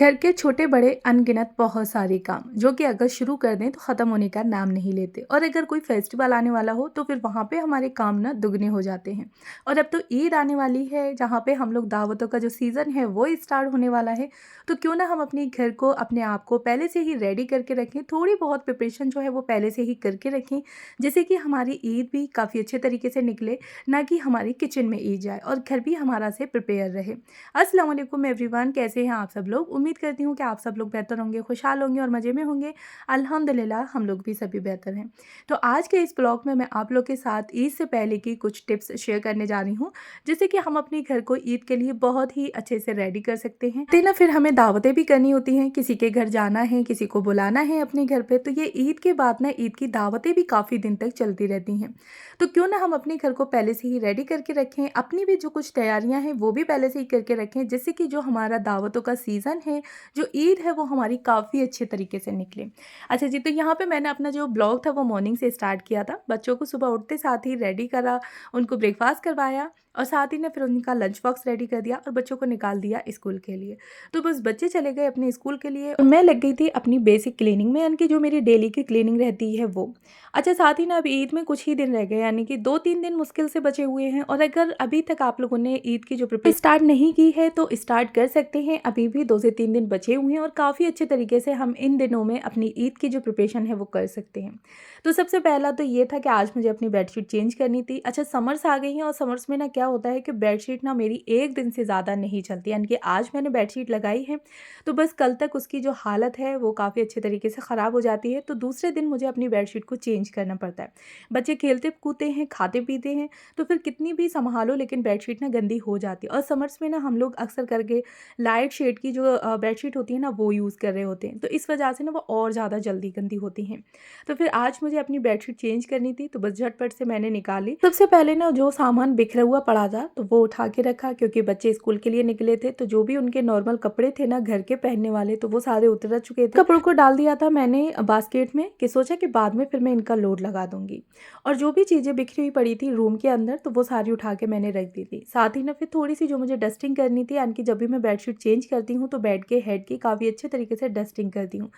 घर के छोटे बड़े अनगिनत बहुत सारे काम जो कि अगर शुरू कर दें तो ख़त्म होने का नाम नहीं लेते। और अगर कोई फेस्टिवल आने वाला हो तो फिर वहाँ पे हमारे काम ना दुगने हो जाते हैं। और अब तो ईद आने वाली है जहाँ पे हम लोग दावतों का जो सीज़न है वो स्टार्ट होने वाला है। तो क्यों ना हम अपने घर को अपने आप को पहले से ही रेडी करके रखें, थोड़ी बहुत प्रिपरेशन जो है वो पहले से ही करके रखें, जिससे कि हमारी ईद भी काफ़ी अच्छे तरीके से निकले, ना कि हमारी किचन में ईद जाए और घर भी हमारा से प्रिपेयर रहे। अस्सलाम वालेकुम एवरीवन, कैसे हैं आप सब लोग। उम्मीद करती हूँ कि आप सब लोग बेहतर होंगे, खुशहाल होंगे और मज़े में होंगे। अल्हम्दुलिल्लाह हम लोग भी सभी बेहतर हैं। तो आज के इस ब्लॉग में मैं आप लोग के साथ ईद से पहले की कुछ टिप्स शेयर करने जा रही हूँ, जिससे कि हम अपने घर को ईद के लिए बहुत ही अच्छे से रेडी कर सकते हैं। तो ना फिर हमें दावतें भी करनी होती हैं, किसी के घर जाना है, किसी को बुलाना है अपने घर पे, तो ये ईद के बाद ना ईद की दावतें भी काफ़ी दिन तक चलती रहती हैं। तो क्यों ना हम अपने घर को पहले से ही रेडी करके रखें, अपनी भी जो कुछ तैयारियां हैं वो भी पहले से ही करके रखें, जिससे कि जो हमारा दावतों का सीज़न है, जो ईद है, वो हमारी काफ़ी अच्छे तरीके से निकले। अच्छा जी, तो यहाँ पे मैंने अपना जो ब्लॉग था वो मॉर्निंग से स्टार्ट किया था। बच्चों को सुबह उठते साथ ही रेडी करा, उनको ब्रेकफास्ट करवाया और साथ ही ने फिर उनका लंच बॉक्स रेडी कर दिया और बच्चों को निकाल दिया स्कूल के लिए। तो बस बच्चे चले गए अपने स्कूल के लिए और मैं लग गई थी अपनी बेसिक क्लीनिंग में, यानी कि जो मेरी डेली की क्लीनिंग रहती है वो। अच्छा, साथ ही ना अब ईद में कुछ ही दिन रह गए, यानी कि 2-3 दिन मुश्किल से बचे हुए हैं। और अगर अभी तक आप लोगों ने ईद की जो प्रिपरेशन स्टार्ट नहीं की है तो स्टार्ट कर सकते हैं। अभी भी 2 से 3 दिन बचे हुए हैं और काफ़ी अच्छे तरीके से हम इन दिनों में अपनी ईद की जो प्रिपरेशन है वो कर सकते हैं। तो सबसे पहला तो ये था कि आज मुझे अपनी बेडशीट चेंज करनी थी। अच्छा, समर्स आ गई हैं और समर्स में ना क्या होता है कि बेडशीट ना मेरी 1 दिन से ज़्यादा नहीं चलती, यानी कि आज मैंने बेडशीट लगाई है तो बस कल तक उसकी जो हालत है वो काफ़ी अच्छे तरीके से ख़राब हो जाती है। तो दूसरे दिन मुझे अपनी बेडशीट को चेंज करना पड़ता है। बच्चे खेलते कूदते हैं, खाते पीते हैं, तो फिर कितनी भी संभालो लेकिन बेडशीट ना गंदी हो जाती है। और समर्स में ना हम लोग अक्सर करके लाइट शेड की जो बेडशीट होती है ना वो यूज़ कर रहे होते हैं, तो इस वजह से ना वो और ज़्यादा जल्दी गंदी होती हैं। तो फिर आज मुझे अपनी बेडशीट चेंज करनी थी तो बस झटपट से मैंने निकाली। सबसे पहले ना जो सामान बिखरा हुआ पड़ा था तो वो उठा के रखा, क्योंकि बच्चे स्कूल के लिए निकले थे, तो जो भी उनके नॉर्मल कपड़े थे ना घर के पहनने वाले तो वो सारे उतर चुके थे। कपड़ों को डाल दिया था मैंने बास्केट में, कि सोचा कि बाद में फिर मैं इनका लोड लगा दूंगी। और जो भी चीज़ें बिखरी हुई पड़ी थी रूम के अंदर तो वो सारी उठा के मैंने रख दी थी। साथ ही ना फिर थोड़ी सी जो मुझे डस्टिंग करनी थी, यानी कि जब भी मैं बेडशीट चेंज करती हूँ तो बेड के हेड की काफ़ी अच्छे तरीके से डस्टिंग करती हूँ।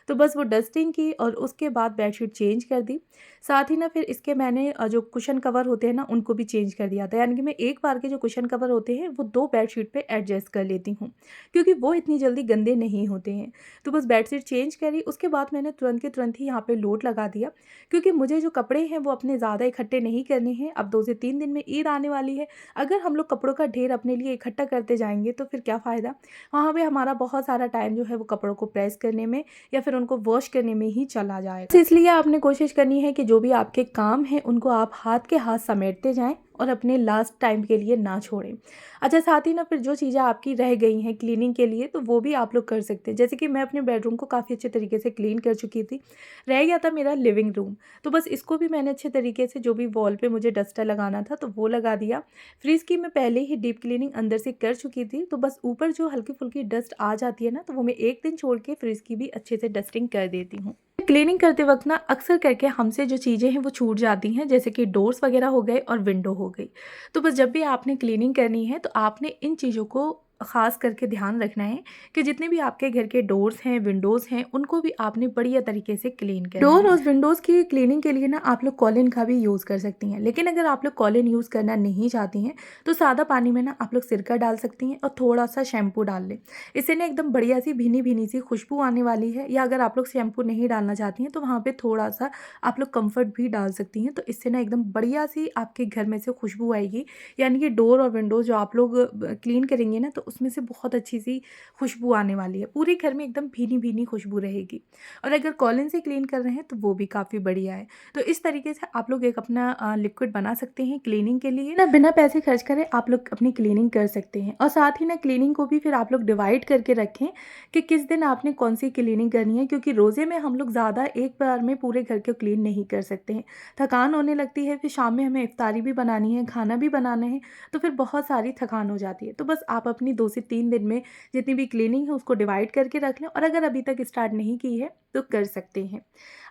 तो बस वो डस्टिंग की और उसके बाद बेडशीट चेंज कर दी। साथ ही ना फिर इसके मैंने जो कुशन कवर होते हैं ना उनको भी चेंज कर दिया था, यानी कि मैं एक बार के जो कुशन कवर होते हैं वो 2 बेडशीट पे एडजस्ट कर लेती हूँ, क्योंकि वो इतनी जल्दी गंदे नहीं होते हैं। तो बस बेडशीट चेंज करी, उसके बाद मैंने तुरंत के तुरंत ही यहाँ पे लोड लगा दिया, क्योंकि मुझे जो कपड़े हैं वो अपने ज़्यादा इकट्ठे नहीं करने हैं। अब 2 से 3 दिन में ईद आने वाली है, अगर हम लोग कपड़ों का ढेर अपने लिए इकट्ठा करते जाएंगे तो फिर क्या फ़ायदा। वहाँ पे हमारा बहुत सारा टाइम जो है वो कपड़ों को प्रेस करने में या फिर उनको वॉश करने में ही चला जाएगा। तो इसलिए आपने कोशिश करनी है कि जो भी आपके काम हैं उनको आप हाथ के हाथ समेटते जाएं और अपने लास्ट टाइम के लिए ना छोड़ें। अच्छा, साथ ही ना फिर जो चीज़ें आपकी रह गई हैं क्लीनिंग के लिए तो वो भी आप लोग कर सकते हैं। जैसे कि मैं अपने बेडरूम को काफ़ी अच्छे तरीके से क्लीन कर चुकी थी। रह गया था मेरा लिविंग रूम, तो बस इसको भी मैंने अच्छे तरीके से जो भी वॉल पे मुझे डस्टर लगाना था तो वो लगा दिया। फ्रिज की मैं पहले ही डीप क्लीनिंग अंदर से कर चुकी थी, तो बस ऊपर जो हल्की फुल्की डस्ट आ जाती है ना तो वो मैं एक दिन छोड़ के फ्रिज की भी अच्छे से डस्टिंग कर देती हूँ। क्लीनिंग करते वक्त ना अक्सर करके हमसे जो चीज़ें हैं वो छूट जाती हैं, जैसे कि डोर्स वगैरह हो गए और विंडो हो गई। तो बस जब भी आपने क्लीनिंग करनी है तो आपने इन चीज़ों को ख़ास करके ध्यान रखना है कि जितने भी आपके घर के डोर्स हैं, विंडोज़ हैं, उनको भी आपने बढ़िया तरीके से क्लीन करना है। डोर और विंडोज़ की क्लीनिंग के लिए ना आप लोग कॉलिन का भी यूज़ कर सकती हैं, लेकिन अगर आप लोग कॉलिन यूज़ करना नहीं चाहती हैं तो सादा पानी में ना आप लोग सिरका डाल सकती हैं और थोड़ा सा शैम्पू डाल लें। इससे ना एकदम बढ़िया सी भीनी भीनी सी खुशबू आने वाली है। या अगर आप लोग शैम्पू नहीं डालना चाहती हैं तो वहाँ पे थोड़ा सा आप लोग कम्फर्ट भी डाल सकती हैं, तो इससे ना एकदम बढ़िया सी आपके घर में से खुशबू आएगी। यानी कि डोर और विंडोज़ जो आप लोग क्लीन करेंगे ना तो उसमें से बहुत अच्छी सी खुशबू आने वाली है, पूरे घर में एकदम भीनी भीनी खुशबू रहेगी। और अगर कॉलिन से क्लीन कर रहे हैं तो वो भी काफ़ी बढ़िया है। तो इस तरीके से आप लोग एक अपना लिक्विड बना सकते हैं क्लीनिंग के लिए ना, बिना पैसे खर्च करे आप लोग अपनी क्लीनिंग कर सकते हैं। और साथ ही ना क्लीनिंग को भी फिर आप लोग डिवाइड करके रखें कि किस दिन आपने कौन सी क्लीनिंग करनी है, क्योंकि रोज़े में हम लोग ज़्यादा एक बार में पूरे घर को क्लीन नहीं कर सकते हैं, थकान होने लगती है। फिर शाम में हमें इफ्तारी भी बनानी है, खाना भी बनाना है, तो फिर बहुत सारी थकान हो जाती है। तो बस आप अपनी 2 से 3 दिन में जितनी भी क्लीनिंग है उसको डिवाइड करके रख लें, और अगर अभी तक स्टार्ट नहीं की है तो कर सकते हैं।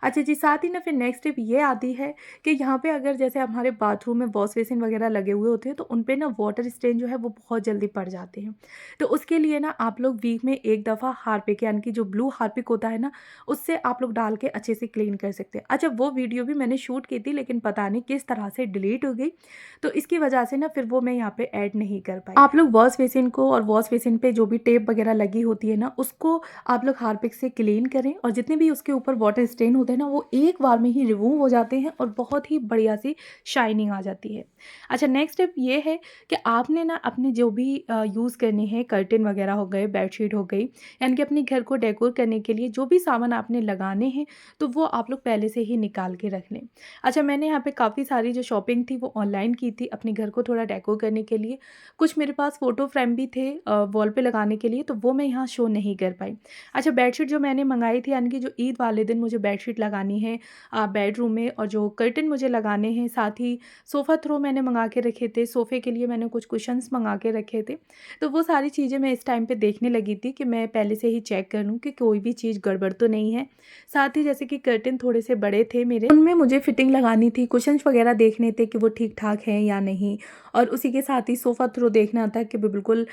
अच्छा जी, साथ ही ना फिर नेक्स्ट टिप ये आती है कि यहाँ पे अगर जैसे हमारे बाथरूम में वॉश बेसिन वगैरह लगे हुए होते हैं तो उन पे ना वाटर स्टेन जो है वो बहुत जल्दी पड़ जाते हैं। तो उसके लिए ना आप लोग वीक में एक दफ़ा हार्पिक, यानी कि जो ब्लू हार्पिक होता है ना, उससे आप लोग डाल के अच्छे से क्लीन कर सकते हैं। अच्छा, वो वीडियो भी मैंने शूट की थी लेकिन पता नहीं किस तरह से डिलीट हो गई, तो इसकी वजह से ना फिर वो मैं यहाँ पे ऐड नहीं कर पाई। आप लोग वॉश बेसिन को और वॉश बेसिन पे जो भी टेप वगैरह लगी होती है ना, उसको आप लोग हार्पिक से क्लीन करें, और जितने भी उसके ऊपर वाटर स्टेन होते हैं ना वो एक बार में ही रिमूव हो जाते हैं और बहुत ही बढ़िया सी शाइनिंग आ जाती है। अच्छा, नेक्स्ट स्टेप ये है कि आपने ना अपने जो भी यूज़ करने हैं, कर्टेन वगैरह हो गए, बेडशीट हो गई, यानी कि अपने घर को डेकोर करने के लिए जो भी सामान आपने लगाने हैं तो वो आप लोग पहले से ही निकाल के रख लें। अच्छा, मैंने यहाँ पे काफ़ी सारी जो शॉपिंग थी वो ऑनलाइन की थी अपने घर को थोड़ा डेकोर करने के लिए। कुछ मेरे पास फ़ोटो फ्रेम भी थे वॉल पे लगाने के लिए, तो वो मैं यहाँ शो नहीं कर पाई। अच्छा, बेडशीट जो मैंने मंगाई थी, यानी कि जो ईद वाले दिन मुझे बेडशीट लगानी है बेडरूम में, और जो कर्टन मुझे लगाने हैं, साथ ही सोफ़ा थ्रो मैंने मंगा के रखे थे, सोफ़े के लिए मैंने कुछ कुशन्स मंगा के रखे थे। तो वो सारी चीज़ें मैं इस टाइम पे देखने लगी थी कि मैं पहले से ही चेक कर लूँ कि कोई भी चीज़ गड़बड़ तो नहीं है। साथ ही जैसे कि कर्टन थोड़े से बड़े थे मेरे, उनमें मुझे फिटिंग लगानी थी, कुशन्स वगैरह देखने थे कि वो ठीक-ठाक हैं या नहीं, और उसी के साथ ही सोफ़ा थ्रो देखना था कि वो बिल्कुल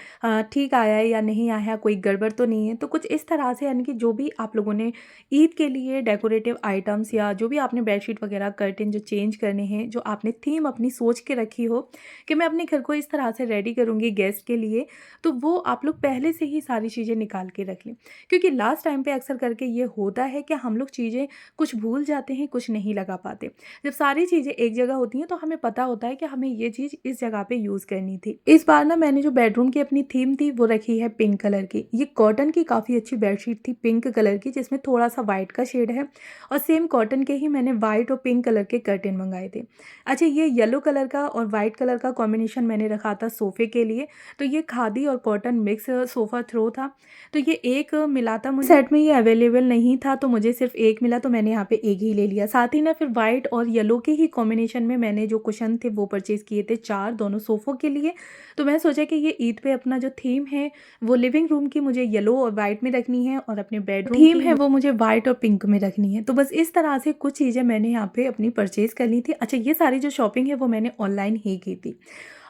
ठीक आया है या नहीं आया है, कोई गड़बड़ तो नहीं है। तो कुछ इस तरह से, यानी कि जो भी आप लोगों ने ईद के लिए डेकोरेटिव आइटम्स या जो भी आपने बेडशीट वगैरह कर्टन जो चेंज करने हैं, जो आपने थीम अपनी सोच के रखी हो कि मैं अपने घर को इस तरह से रेडी करूँगी गेस्ट के लिए, तो वो आप लोग पहले से ही सारी चीज़ें निकाल के रख लें। क्योंकि लास्ट टाइम पे अक्सर करके ये होता है कि हम लोग चीज़ें कुछ भूल जाते हैं, कुछ नहीं लगा पाते। जब सारी चीज़ें एक जगह होती हैं तो हमें पता होता है कि हमें ये चीज़ इस जगह पे यूज़ करनी थी। इस बार ना मैंने जो बेडरूम की अपनी थीम थी वो रखी है पिंक कलर की। ये कॉटन की काफ़ी अच्छी बेडशीट थी पिंक कलर की, जिसमें थोड़ा-सा व्हाइट का शेड है, और सेम कॉटन के ही मैंने व्हाइट और पिंक कलर के कर्टेन मँगाए थे। अच्छा, ये येलो कलर का और व्हाइट कलर का कॉम्बिनेशन मैंने रखा था सोफ़े के लिए, तो ये खादी और कॉटन मिक्स सोफ़ा थ्रो था। तो ये एक मिला था मुझे, सेट में ये अवेलेबल नहीं था तो मुझे सिर्फ एक मिला, तो मैंने यहाँ पे एक ही ले लिया। साथ ही ना फिर व्हाइट और येलो के ही कॉम्बिनेशन में मैंने जो कुशन थे वो परचेज़ किए थे 4 दोनों सोफ़ों के लिए। तो मैं सोचा कि ये ईद पे अपना जो थीम है वो लिविंग रूम की मुझे येलो और व्हाइट में रखनी है, और अपने बेडरूम थीम है वो मुझे व्हाइट और पिंक में रखनी है। तो बस इस तरह से कुछ चीज़ें मैंने यहाँ पे अपनी परचेज़ कर ली थी। अच्छा, ये सारी जो शॉपिंग है वो मैंने ऑनलाइन ही की थी।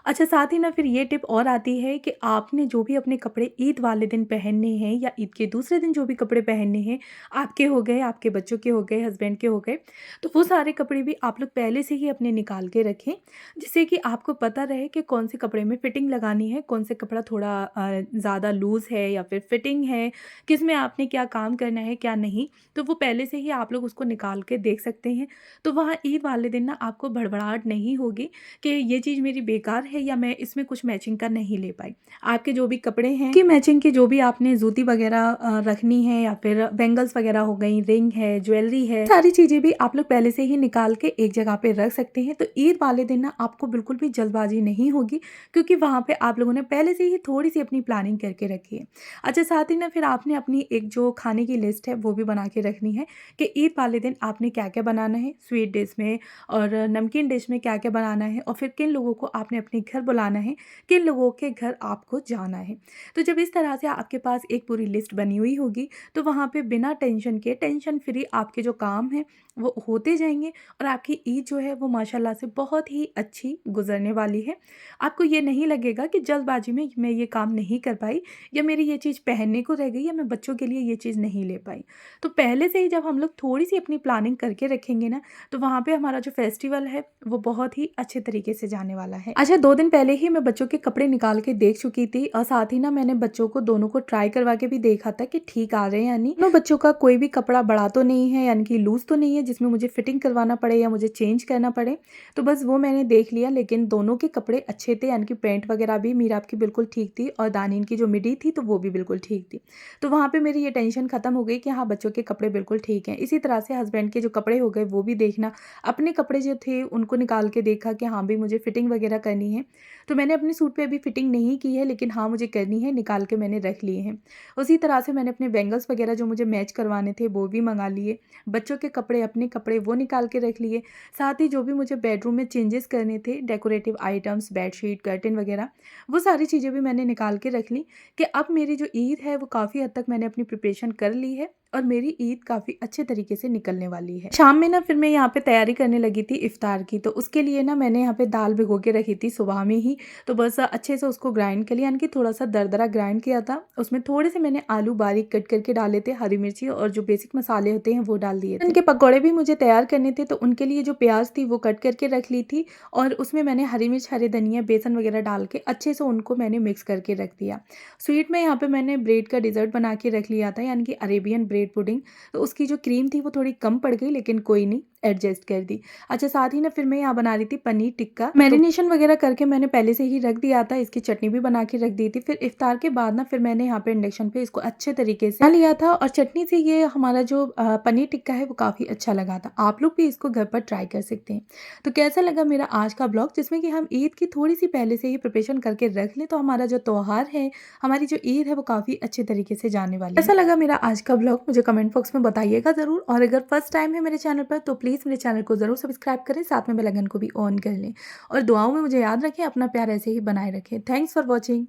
अच्छा, साथ ही ना फिर ये टिप और आती है कि आपने जो भी अपने कपड़े ईद वाले दिन पहनने हैं या ईद के दूसरे दिन जो भी कपड़े पहनने हैं, आपके हो गए, आपके बच्चों के हो गए, हस्बैंड के हो गए, तो वो सारे कपड़े भी आप लोग पहले से ही अपने निकाल के रखें, जिससे कि आपको पता रहे कि कौन से कपड़े में फिटिंग लगानी है, कौन से कपड़ा थोड़ा ज़्यादा लूज़ है या फिर फिटिंग है, किस में आपने क्या काम करना है, क्या नहीं। तो वो पहले से ही आप लोग उसको निकाल के देख सकते हैं। तो वहाँ ईद वाले दिन ना आपको भड़बड़ाहट नहीं होगी कि ये चीज़ मेरी बेकार है या मैं इसमें कुछ मैचिंग का नहीं ले पाई। आपके जो भी कपड़े हैं कि मैचिंग की जो भी आपने जूती वगैरह रखनी है, या फिर बैंगल्स वगैरह हो गई, रिंग है, ज्वेलरी है, सारी चीज़ें भी आप लोग पहले से ही निकाल के एक जगह पे रख सकते हैं। तो ईद वाले दिन ना आपको बिल्कुल भी जल्दबाजी नहीं होगी, क्योंकि वहाँ पे आप लोगों ने पहले से ही थोड़ी-सी अपनी प्लानिंग करके रखी है। अच्छा, साथ ही ना फिर आपने अपनी एक जो खाने की लिस्ट है वो भी बना के रखनी है कि ईद वाले दिन आपने क्या-क्या बनाना है, स्वीट डिश में और नमकीन डिश में क्या-क्या बनाना है, और फिर किन लोगों को आपने अपने घर बुलाना है, किन लोगों के घर आपको जाना है। तो जब इस तरह से आपके पास एक पूरी लिस्ट बनी हुई होगी, तो वहाँ पे बिना टेंशन के, टेंशन फ्री आपके जो काम हैं वो होते जाएँगे, और आपकी ईद जो है वो माशाल्लाह से बहुत ही अच्छी गुज़रने वाली है। आपको ये नहीं लगेगा कि जल्दबाजी में मैं ये काम नहीं कर पाई, या मेरी ये चीज़ पहनने को रह गई, या मैं बच्चों के लिए ये चीज़ नहीं ले पाई। तो पहले से ही जब हम लोग थोड़ी-सी अपनी प्लानिंग करके रखेंगे ना, तो वहाँ पे हमारा जो फेस्टिवल है वो बहुत ही अच्छे तरीके से जाने वाला है। अच्छा, 2 दिन पहले ही मैं बच्चों के कपड़े निकाल के देख चुकी थी, और साथ ही ना मैंने बच्चों को दोनों को ट्राई करवा के भी देखा था कि ठीक आ रहे हैं या नहीं। दोनों बच्चों का कोई भी कपड़ा बड़ा तो नहीं है, यानी कि लूज़ तो नहीं है जिसमें मुझे फिटिंग करवाना पड़े या मुझे चेंज करना पड़े। तो बस वो मैंने देख लिया, लेकिन दोनों के कपड़े अच्छे थे, यानी कि पैंट वगैरह भी मीराब की बिल्कुल ठीक थी, और दानिन की जो मिडी थी तो वो भी बिल्कुल ठीक थी। तो वहाँ पे मेरी ये टेंशन खत्म हो गई कि हाँ, बच्चों के कपड़े बिल्कुल ठीक हैं। इसी तरह से हस्बैंड के जो कपड़े हो गए वो भी देखना, अपने कपड़े जो थे उनको निकाल के देखा कि हाँ भी मुझे फिटिंग वगैरह करनी है, हैं। तो मैंने अपने सूट पे अभी फिटिंग नहीं की है, लेकिन हाँ मुझे करनी है, निकाल के मैंने रख लिए हैं। उसी तरह से मैंने अपने बैंगल्स वगैरह जो मुझे मैच करवाने थे वो भी मंगा लिए। बच्चों के कपड़े, अपने कपड़े वो निकाल के रख लिए। साथ ही जो भी मुझे बेडरूम में चेंजेस करने थे, डेकोरेटिव आइटम्स, बेडशीट, कर्टेन वगैरह, वो सारी चीज़ें भी मैंने निकाल के रख ली कि अब मेरी जो ईद है वो काफ़ी हद तक मैंने अपनी प्रिपरेशन कर ली है और मेरी ईद काफ़ी अच्छे तरीके से निकलने वाली है। शाम में ना फिर मैं यहाँ पे तैयारी करने लगी थी इफ्तार की, तो उसके लिए ना मैंने यहाँ पे दाल भिगो के रखी थी सुबह में ही। तो बस अच्छे से उसको ग्राइंड कर लिया, यानी कि थोड़ा सा दरदरा ग्राइंड किया था। उसमें थोड़े से मैंने आलू बारीक कट करके डाले थे, हरी मिर्ची और जो बेसिक मसाले होते हैं वो डाल दिए थे। इनके पकौड़े भी मुझे तैयार करने थे, तो उनके लिए जो प्याज थी वो कट करके रख ली थी और उसमें मैंने हरी मिर्च, हरे धनिया, बेसन वगैरह डाल के अच्छे से उनको मैंने मिक्स करके रख दिया। स्वीट में यहाँ पे मैंने ब्रेड का डिज़र्ट बना के रख लिया था, यानी कि अरेबियन ब्रेड पुडिंग। तो उसकी जो क्रीम थी वो थोड़ी कम पड़ गई, लेकिन कोई नहीं, एडजस्ट कर दी। अच्छा, साथ ही ना फिर मैं यहाँ बना रही थी पनीर टिक्का। मैरिनेशन वगैरह करके मैंने पहले से ही रख दिया था, इसकी चटनी भी बना के रख दी थी। फिर इफ्तार के बाद ना फिर मैंने यहाँ पे इंडक्शन पे इसको अच्छे तरीके से बना लिया था और चटनी से ये हमारा जो पनीर टिक्का है वो काफ़ी अच्छा लगा था। आप लोग भी इसको घर पर ट्राई कर सकते हैं। तो कैसा लगा मेरा आज का ब्लॉग, जिसमें कि हम ईद की थोड़ी सी पहले से ही प्रिपरेशन करके रख लें तो हमारा जो त्योहार है, हमारी जो ईद है वो काफ़ी अच्छे तरीके से जाने वाली है। कैसा लगा मेरा आज का ब्लॉग मुझे कमेंट बॉक्स में बताइएगा ज़रूर। और अगर फर्स्ट टाइम है मेरे चैनल पर तो प्लीज़ मेरे चैनल को ज़रूर सब्सक्राइब करें, साथ में बेल आइकन को भी ऑन कर लें और दुआओं में मुझे याद रखें, अपना प्यार ऐसे ही बनाए रखें। Thanks for watching.